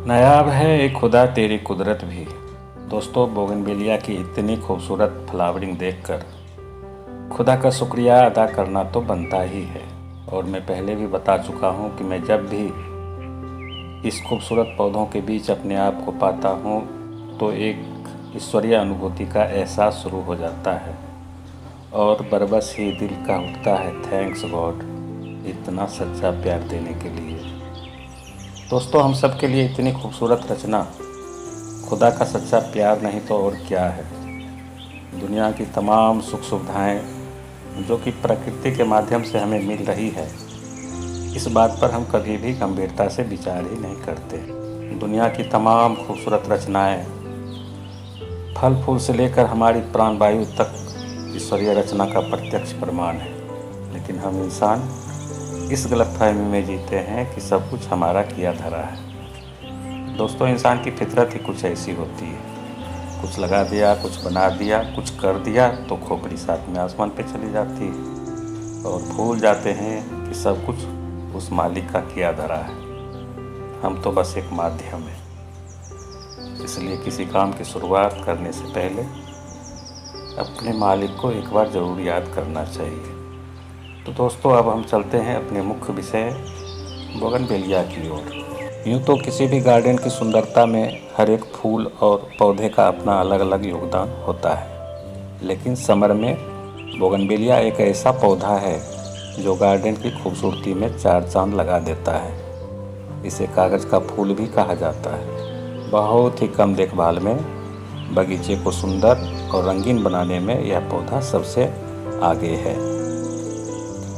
नायाब है ए खुदा तेरी कुदरत भी। दोस्तों, बोगनवेलिया की इतनी खूबसूरत फ्लावरिंग देखकर खुदा का शुक्रिया अदा करना तो बनता ही है। और मैं पहले भी बता चुका हूँ कि मैं जब भी इस खूबसूरत पौधों के बीच अपने आप को पाता हूँ तो एक ईश्वरीय अनुभूति का एहसास शुरू हो जाता है और बरबस ही दिल का उठता है थैंक्स गॉड इतना सच्चा प्यार देने के लिए। दोस्तों, हम सब के लिए इतनी खूबसूरत रचना खुदा का सच्चा प्यार नहीं तो और क्या है। दुनिया की तमाम सुख सुविधाएं जो कि प्रकृति के माध्यम से हमें मिल रही है, इस बात पर हम कभी भी गंभीरता से विचार ही नहीं करते। दुनिया की तमाम खूबसूरत रचनाएं, फल फूल से लेकर हमारी प्राणवायु तक ईश्वरीय रचना का प्रत्यक्ष प्रमाण है। लेकिन हम इंसान इस गलतफहमी में जीते हैं कि सब कुछ हमारा किया धरा है। दोस्तों, इंसान की फितरत ही कुछ ऐसी होती है, कुछ लगा दिया, कुछ बना दिया, कुछ कर दिया तो खोपड़ी साथ में आसमान पे चली जाती है और भूल जाते हैं कि सब कुछ उस मालिक का किया धरा है। हम तो बस एक माध्यम है। इसलिए किसी काम की शुरुआत करने से पहले अपने मालिक को एक बार ज़रूर याद करना चाहिए। तो दोस्तों, अब हम चलते हैं अपने मुख्य विषय बोगनवेलिया की ओर। यूँ तो किसी भी गार्डन की सुंदरता में हर एक फूल और पौधे का अपना अलग अलग योगदान होता है, लेकिन समर में बोगनवेलिया एक ऐसा पौधा है जो गार्डन की खूबसूरती में चार चांद लगा देता है। इसे कागज़ का फूल भी कहा जाता है। बहुत ही कम देखभाल में बगीचे को सुंदर और रंगीन बनाने में यह पौधा सबसे आगे है।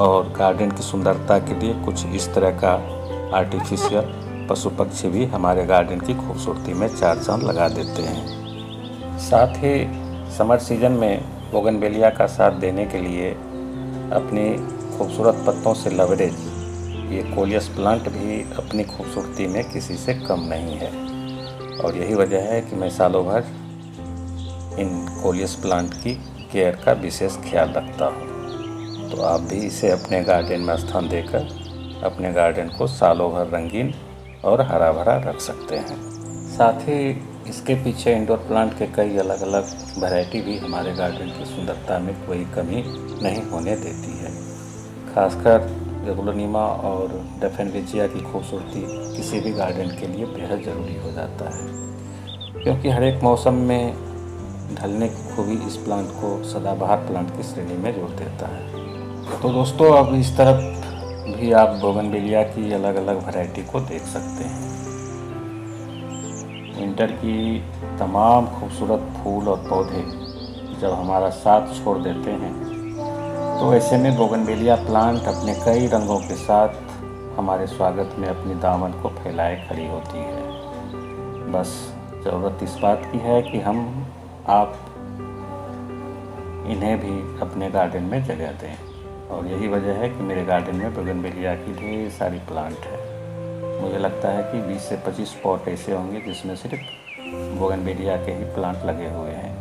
और गार्डन की सुंदरता के लिए कुछ इस तरह का आर्टिफिशियल पशु पक्षी भी हमारे गार्डन की खूबसूरती में चार चांद लगा देते हैं। साथ ही समर सीजन में बोगनवेलिया का साथ देने के लिए अपनी खूबसूरत पत्तों से लवरेज ये कोलियस प्लांट भी अपनी खूबसूरती में किसी से कम नहीं है। और यही वजह है कि मैं सालों भर इन कोलियस प्लांट की केयर का विशेष ख्याल रखता हूँ। तो आप भी इसे अपने गार्डन में स्थान देकर अपने गार्डन को सालों भर रंगीन और हरा भरा रख सकते हैं। साथ ही इसके पीछे इंडोर प्लांट के कई अलग अलग वैरायटी भी हमारे गार्डन की सुंदरता में कोई कमी नहीं होने देती है। खासकर रेगुलनीमा और डेफेनविचिया की खूबसूरती किसी भी गार्डन के लिए बेहद ज़रूरी हो जाता है, क्योंकि हर एक मौसम में ढलने की खूबी इस प्लांट को सदाबहार प्लांट की श्रेणी में जोड़ देता है। तो दोस्तों, अब इस तरफ भी आप बोगनवेलिया की अलग अलग वैरायटी को देख सकते हैं। विंटर की तमाम खूबसूरत फूल और पौधे जब हमारा साथ छोड़ देते हैं तो ऐसे में बोगनवेलिया प्लांट अपने कई रंगों के साथ हमारे स्वागत में अपनी दामन को फैलाए खड़ी होती है। बस ज़रूरत इस बात की है कि आप इन्हें भी अपने गार्डन में जगह दें। और यही वजह है कि मेरे गार्डन में बोगनवेलिया की ढेर सारी प्लांट है। मुझे लगता है कि 20 से 25 पॉट ऐसे होंगे जिसमें सिर्फ बोगनवेलिया के ही प्लांट लगे हुए हैं,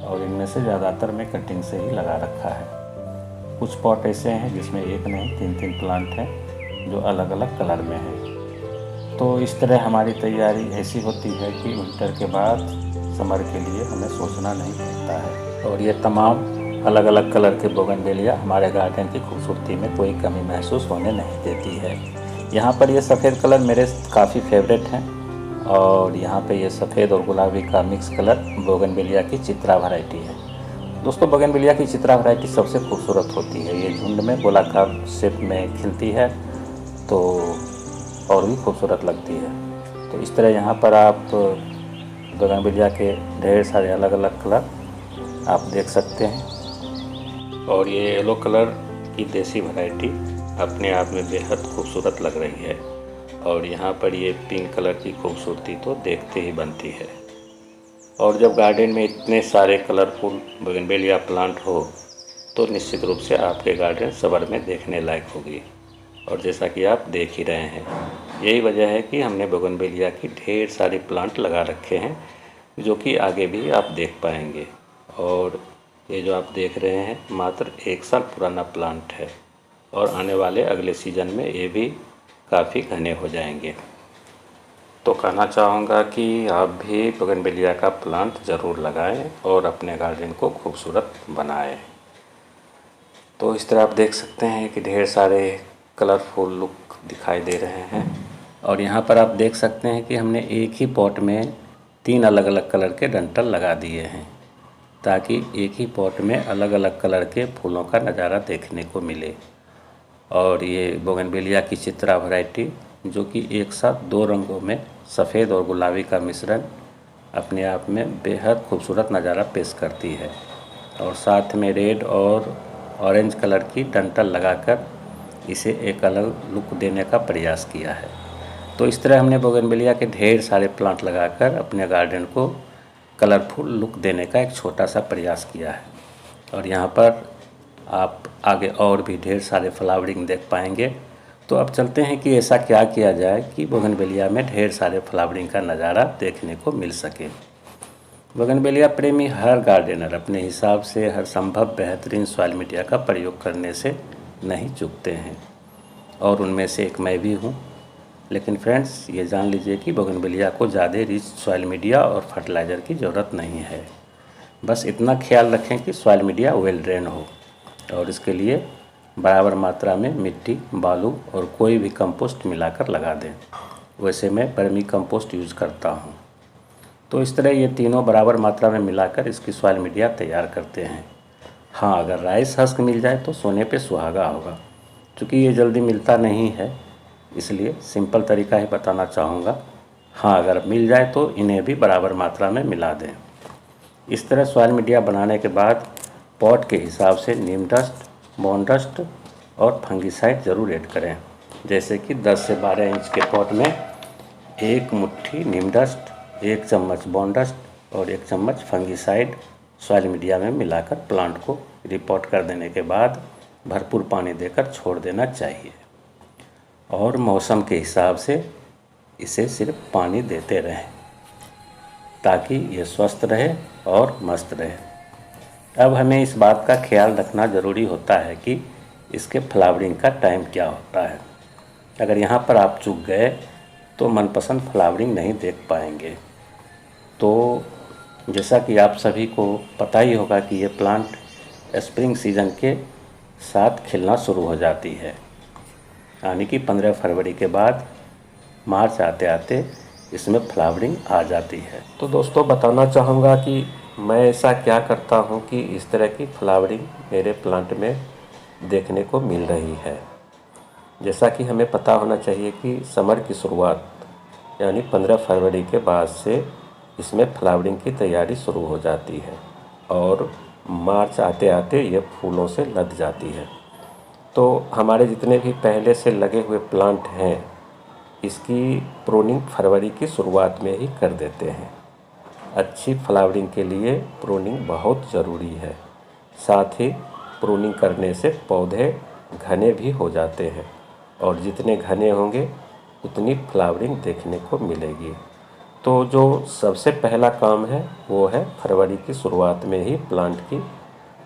और इनमें से ज़्यादातर मैं कटिंग से ही लगा रखा है। कुछ पॉट ऐसे हैं जिसमें एक नहीं 3-3 प्लांट हैं जो अलग अलग कलर में हैं। तो इस तरह हमारी तैयारी ऐसी होती है कि विंटर के बाद समर के लिए हमें सोचना नहीं पड़ता है। और ये तमाम अलग अलग कलर के बोगनवेलिया हमारे गार्डन की खूबसूरती में कोई कमी महसूस होने नहीं देती है। यहाँ पर ये सफ़ेद कलर मेरे काफ़ी फेवरेट हैं, और यहाँ पे ये सफ़ेद और गुलाबी का मिक्स कलर बोगनवेलिया की चित्रा वैरायटी है। दोस्तों, बोगनवेलिया की चित्रा वैरायटी सबसे खूबसूरत होती है। ये झुंड में गोलाकार शेप में खिलती है तो और भी खूबसूरत लगती है। तो इस तरह यहाँ पर आप बोगनवेलिया के ढेर सारे अलग अलग कलर आप देख सकते हैं। और ये येलो कलर की देसी वैरायटी अपने आप में बेहद खूबसूरत लग रही है। और यहाँ पर ये पिंक कलर की खूबसूरती तो देखते ही बनती है। और जब गार्डन में इतने सारे कलरफुल बोगनवेलिया प्लांट हो तो निश्चित रूप से आपके गार्डन समर में देखने लायक होगी। और जैसा कि आप देख ही रहे हैं, यही वजह है कि हमने बोगनवेलिया की ढेर सारी प्लांट लगा रखे हैं जो कि आगे भी आप देख पाएंगे। और ये जो आप देख रहे हैं मात्र 1 साल पुराना प्लांट है, और आने वाले अगले सीज़न में ये भी काफ़ी घने हो जाएंगे। तो कहना चाहूँगा कि आप भी बोगनवेलिया का प्लांट ज़रूर लगाएं और अपने गार्डन को खूबसूरत बनाएं। तो इस तरह आप देख सकते हैं कि ढेर सारे कलरफुल लुक दिखाई दे रहे हैं। और यहाँ पर आप देख सकते हैं कि हमने एक ही पॉट में 3 अलग अलग कलर के डंठल लगा दिए हैं, ताकि एक ही पॉट में अलग अलग कलर के फूलों का नज़ारा देखने को मिले। और ये बोगनवेलिया की चित्रा वैरायटी, जो कि एक साथ 2 रंगों में सफ़ेद और गुलाबी का मिश्रण अपने आप में बेहद खूबसूरत नज़ारा पेश करती है। और साथ में रेड और ऑरेंज कलर की डंठल लगाकर इसे एक अलग लुक देने का प्रयास किया है। तो इस तरह हमने बोगनवेलिया के ढेर सारे प्लांट लगाकर अपने गार्डन को कलरफुल लुक देने का एक छोटा सा प्रयास किया है। और यहाँ पर आप आगे और भी ढेर सारे फ्लावरिंग देख पाएंगे। तो अब चलते हैं कि ऐसा क्या किया जाए कि बोगनवेलिया में ढेर सारे फ्लावरिंग का नज़ारा देखने को मिल सके। बोगनवेलिया प्रेमी हर गार्डनर अपने हिसाब से हर संभव बेहतरीन सॉइल मीडिया का प्रयोग करने से नहीं चूकते हैं, और उनमें से एक मैं भी हूँ। लेकिन फ्रेंड्स, ये जान लीजिए कि बोगनवेलिया को ज़्यादा रिच सॉइल मीडिया और फर्टिलाइज़र की ज़रूरत नहीं है। बस इतना ख्याल रखें कि सॉइल मीडिया वेल ड्रेन हो, और इसके लिए बराबर मात्रा में मिट्टी, बालू और कोई भी कंपोस्ट मिलाकर लगा दें। वैसे मैं वर्मी कंपोस्ट यूज़ करता हूँ। तो इस तरह ये तीनों बराबर मात्रा में मिलाकर इसकी सॉइल मीडिया तैयार करते हैं। हाँ, अगर राइस हस्क मिल जाए तो सोने पे सुहागा होगा। क्योंकि ये जल्दी मिलता नहीं है, इसलिए सिंपल तरीका ही बताना चाहूँगा। हाँ, अगर मिल जाए तो इन्हें भी बराबर मात्रा में मिला दें। इस तरह सॉइल मीडिया बनाने के बाद पॉट के हिसाब से नीम डस्ट, बोन डस्ट और फंगीसाइड ज़रूर ऐड करें। जैसे कि 10 से 12 इंच के पॉट में 1 मुट्ठी नीम डस्ट, 1 चम्मच बोन डस्ट और 1 चम्मच फंगीसाइड सॉइल मीडिया में मिलाकर प्लांट को रिपोर्ट कर देने के बाद भरपूर पानी देकर छोड़ देना चाहिए। और मौसम के हिसाब से इसे सिर्फ पानी देते रहें, ताकि ये स्वस्थ रहे और मस्त रहे। अब हमें इस बात का ख्याल रखना ज़रूरी होता है कि इसके फ्लावरिंग का टाइम क्या होता है। अगर यहाँ पर आप चूक गए तो मनपसंद फ्लावरिंग नहीं देख पाएंगे। तो जैसा कि आप सभी को पता ही होगा कि ये प्लांट स्प्रिंग सीजन के साथ खिलना शुरू हो जाती है, यानी कि 15 फरवरी के बाद मार्च आते आते इसमें फ्लावरिंग आ जाती है। तो दोस्तों, बताना चाहूँगा कि मैं ऐसा क्या करता हूँ कि इस तरह की फ्लावरिंग मेरे प्लांट में देखने को मिल रही है। जैसा कि हमें पता होना चाहिए कि समर की शुरुआत यानी 15 फरवरी के बाद से इसमें फ्लावरिंग की तैयारी शुरू हो जाती है और मार्च आते आते ये फूलों से लद जाती है। तो हमारे जितने भी पहले से लगे हुए प्लांट हैं, इसकी प्रूनिंग फरवरी की शुरुआत में ही कर देते हैं। अच्छी फ्लावरिंग के लिए प्रूनिंग बहुत ज़रूरी है। साथ ही प्रूनिंग करने से पौधे घने भी हो जाते हैं, और जितने घने होंगे उतनी फ्लावरिंग देखने को मिलेगी। तो जो सबसे पहला काम है वो है फरवरी की शुरुआत में ही प्लांट की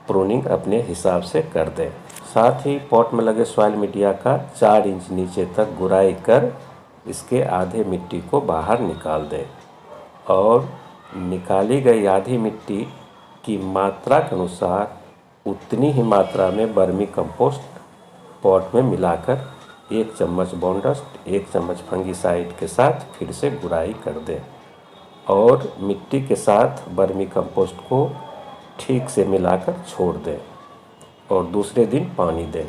प्रूनिंग अपने हिसाब से कर दें। साथ ही पॉट में लगे सॉइल मीडिया का 4 इंच नीचे तक गुड़ाई कर इसके आधे मिट्टी को बाहर निकाल दें, और निकाली गई आधी मिट्टी की मात्रा के अनुसार उतनी ही मात्रा में वर्मी कंपोस्ट पॉट में मिलाकर 1 चम्मच बोन डस्ट, 1 चम्मच फंगीसाइड के साथ फिर से गुड़ाई कर दें, और मिट्टी के साथ वर्मी कंपोस्ट को ठीक से मिलाकर छोड़ दें, और दूसरे दिन पानी दें।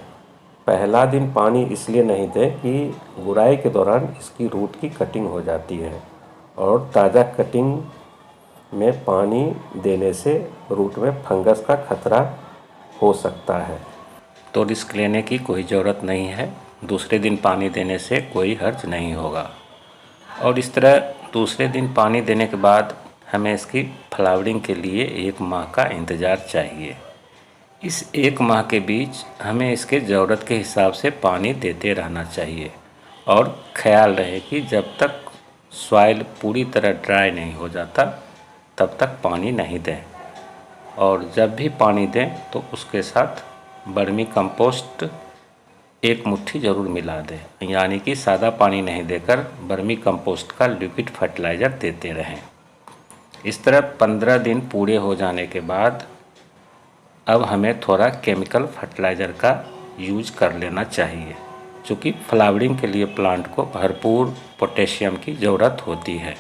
पहला दिन पानी इसलिए नहीं दें कि गुड़ाई के दौरान इसकी रूट की कटिंग हो जाती है, और ताज़ा कटिंग में पानी देने से रूट में फंगस का खतरा हो सकता है। तो रिस्क लेने की कोई ज़रूरत नहीं है। दूसरे दिन पानी देने से कोई हर्ज नहीं होगा। और इस तरह दूसरे दिन पानी देने के बाद हमें इसकी फ्लावरिंग के लिए 1 माह का इंतज़ार चाहिए। इस 1 माह के बीच हमें इसके ज़रूरत के हिसाब से पानी देते रहना चाहिए, और ख्याल रहे कि जब तक सॉइल पूरी तरह ड्राई नहीं हो जाता तब तक पानी नहीं दें, और जब भी पानी दें तो उसके साथ वर्मी कंपोस्ट 1 मुट्ठी ज़रूर मिला दें, यानी कि सादा पानी नहीं देकर वर्मी कंपोस्ट का लिक्विड फर्टिलाइज़र देते रहें। इस तरह 15 दिन पूरे हो जाने के बाद अब हमें थोड़ा केमिकल फर्टिलाइज़र का यूज कर लेना चाहिए, क्योंकि फ्लावरिंग के लिए प्लांट को भरपूर पोटेशियम की ज़रूरत होती है।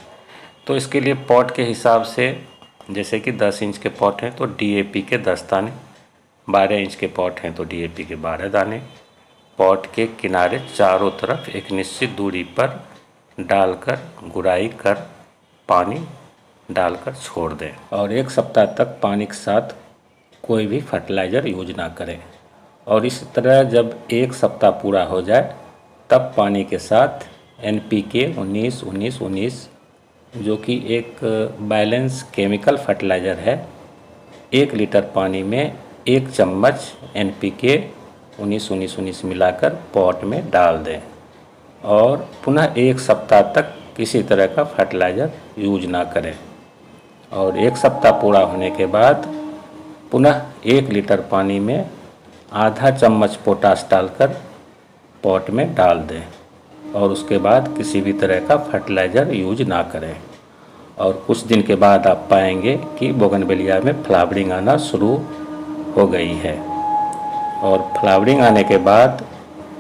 तो इसके लिए पॉट के हिसाब से, जैसे कि 10 इंच के पॉट हैं तो DAP के 10 दाने, 12 इंच के पॉट हैं तो DAP के 12 दाने पॉट के किनारे चारों तरफ एक निश्चित दूरी पर डालकर गुड़ाई कर पानी डालकर छोड़ दें और 1 सप्ताह तक पानी के साथ कोई भी फर्टिलाइज़र यूज ना करें। और इस तरह जब 1 सप्ताह पूरा हो जाए तब पानी के साथ NPK 19-19-19 जो कि एक बैलेंस केमिकल फर्टिलाइज़र है, 1 लीटर पानी में 1 चम्मच NPK 19-19-19 मिलाकर पॉट में डाल दें और पुनः 1 सप्ताह तक किसी तरह का फर्टिलाइज़र यूज ना करें। और 1 सप्ताह पूरा होने के बाद पुनः 1 लीटर पानी में आधा चम्मच पोटाश डालकर पॉट में डाल दें और उसके बाद किसी भी तरह का फर्टिलाइज़र यूज ना करें। और कुछ दिन के बाद आप पाएंगे कि बोगनवेलिया में फ्लावरिंग आना शुरू हो गई है। और फ्लावरिंग आने के बाद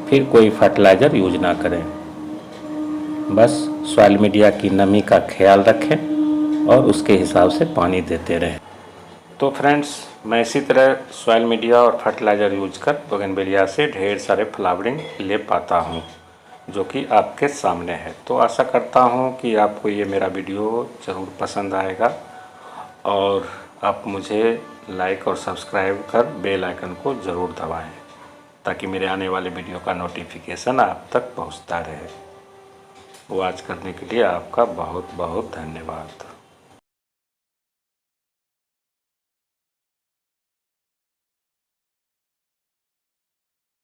फिर कोई फर्टिलाइज़र यूज ना करें, बस सॉइल मीडिया की नमी का ख्याल रखें और उसके हिसाब से पानी देते रहें। तो फ्रेंड्स, मैं इसी तरह सॉइल मीडिया और फर्टिलाइज़र यूज कर बोगनवेलिया से ढेर सारे फ्लावरिंग ले पाता हूँ, जो कि आपके सामने है। तो आशा करता हूँ कि आपको ये मेरा वीडियो ज़रूर पसंद आएगा और आप मुझे लाइक और सब्सक्राइब कर बेल आइकन को ज़रूर दबाएं, ताकि मेरे आने वाले वीडियो का नोटिफिकेशन आप तक पहुंचता रहे। वॉच करने के लिए आपका बहुत बहुत धन्यवाद।